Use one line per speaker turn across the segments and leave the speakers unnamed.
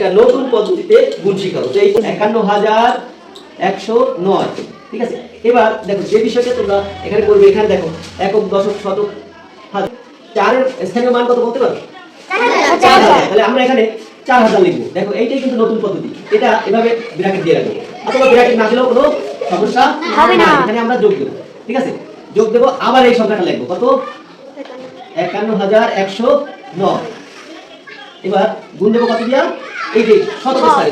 একটা নতুন পদ্ধতিতে গুণ শিখাবো। তো এই ৫১,১০৯, ঠিক আছে। এবার দেখো যে বিষয়টা তোমরা এখানে করবে, এখানে দেখো একক, দশক, শতক, হাজার, চারের স্থানীয় মান কত বলতে পারো? ৪,০০০। তাহলে আমরা এখানে ৪,০০০ লিখবো। দেখো এইটাই কিন্তু নতুন পদ্ধতি, এটা এভাবে ব্র্যাকেট দিয়ে রাখবো, অথবা ব্র্যাকেট না দিলেও কোনো সমস্যা হবে না। এখানে আমরা যোগ দেবো, ঠিক আছে। যোগ দেবো, আবার এই সংখ্যাটা লিখবো, কত? ৫১,১০৯। এবার গুণ দেবো কত দিয়া? এই যে শতক স্থানে,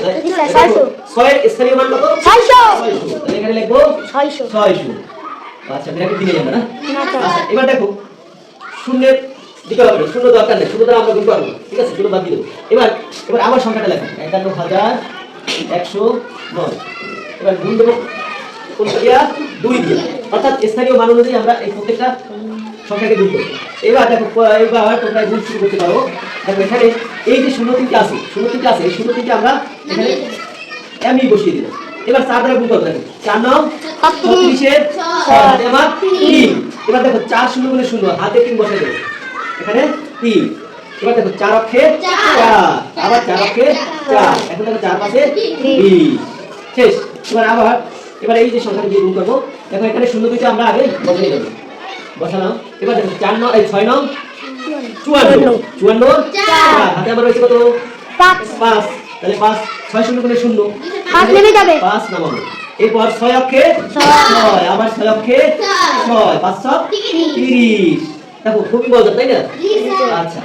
৬ এর স্থানীয় মান কত? ৬০০। তাহলে এখানে লিখবো ৬০০। আচ্ছা, ব্র্যাকেট দিলে যাবে না। আচ্ছা, এবার দেখো শূন্যের দিকে হবে, শূন্য দরকার নেই, শূন্য দ্বারা আমরা গুণ করব, ঠিক আছে, শূন্য বাদ দিয়ে দেবো। এবার আবার সংখ্যাটা লেখো, ৫১,১০৯। এবার গুণ দেবো কোনটা দিয়া? ২ দিয়া, অর্থাৎ স্থানীয় মান অনুযায়ী আমরা এই প্রত্যেকটা সংখ্যাকে গুণ করব। এবার দেখো, এবার তোমরা গুণ শুরু করতে পারো। দেখো এখানে এই যে ০৩টা আছে, ০৩টা আছে, এই ০৩টা আমরা এখানে আমি বসিয়ে দিলাম। এবার ৪ দ্বারা গুণ করব। দেখো ৪ নাও ৩৬ এর ৬, হাতে আমার ৩। এবার দেখো ৪ শূন্য গুণে ০, হাতে ৩ বসাই দেব, এখানে ৩। এবার দেখো ৪ অক্ষে ৪, আবার ৪ অক্ষে ৪, এখন দেখো ৪ পাশে ২০, শেষ। এবার এই যে সংখ্যাটা দিয়ে গুণ করব, দেখো এখানে ০২টা আমরা আগে বসাই দেব, বসালাম। এবার দেখো ৪ নাও, এই ৬ নাও ৫৪, ৫৪ ৪, হাতে আমার রয়েছে কত? ৫। তাহলে ৫, ৬ শূন্য গুণে ০, ৫ নেমে যাবে, ৫ নামাবো। এরপর ৬ অক্ষে ৬, আবার ৬ অক্ষে ৬, ৫ × ৩০। দেখো খুবই মজা, তাই না? আচ্ছা,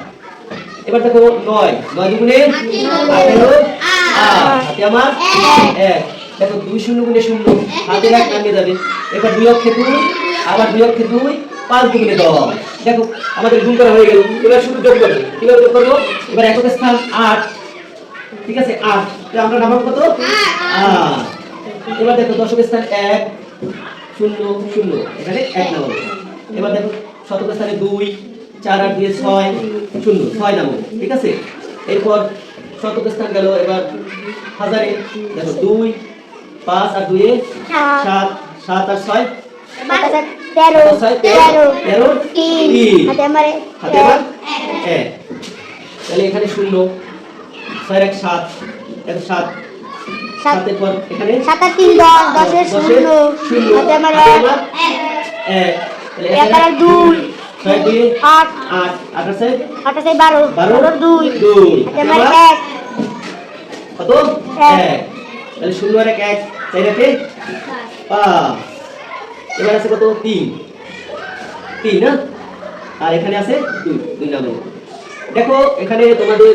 এবার দেখো ৯, ৯ দুগুণে ১৮, ৮, হাতে আমার ১। দেখো ২ শূন্য গুণে ০, হাতে ১ নামিয়ে যাবে। এবার ২ অক্ষে ২, আবার ২ অক্ষে ২, ৫ দুগুণে ১০। দেখো আমাদের গুণ করা হয়ে গেল। এবার শুধু যোগ করব। কিভাবে যোগ করব? এবার একক স্থান ৮, ঠিক আছে, ৮, আমরা নামাবো কত? ৮। এবার দেখো দশক স্থান ১ ০ ০, এখানে ১ নামাবো। এবার দেখো শতক স্থানে ২, ৪ আর ২ ৬ ০, ৬ নামাবো, ঠিক আছে। এরপর শতক স্থান গেল, এবার হাজারে দেখো ২, ৫ আর ২ ৭, ৭ আর ৬ ১৩, ১৩ ৩, হাতে আমার ১। তাহলে এখানে ০, ৬ এর ১ ৭, ৭, ৭ এর পর এখানে ৭ আর ৩ ১০, ১০ এর ০, হাতে আমার ১। তাহলে ১ আর ২, ৬ আর ২ ৮, ৮, ৮ আর ৬ ৮ আর ৬ ১২, ১২ আর ২ ২, হাতে আমার ১। কত? ১। তাহলে ০ আর ১ ১, ৪ আর ৫। এবার আছে কত? ৩, ৩ না, আর এখানে আছে ২, ২ নামাবো। দেখো এখানে তোমাদের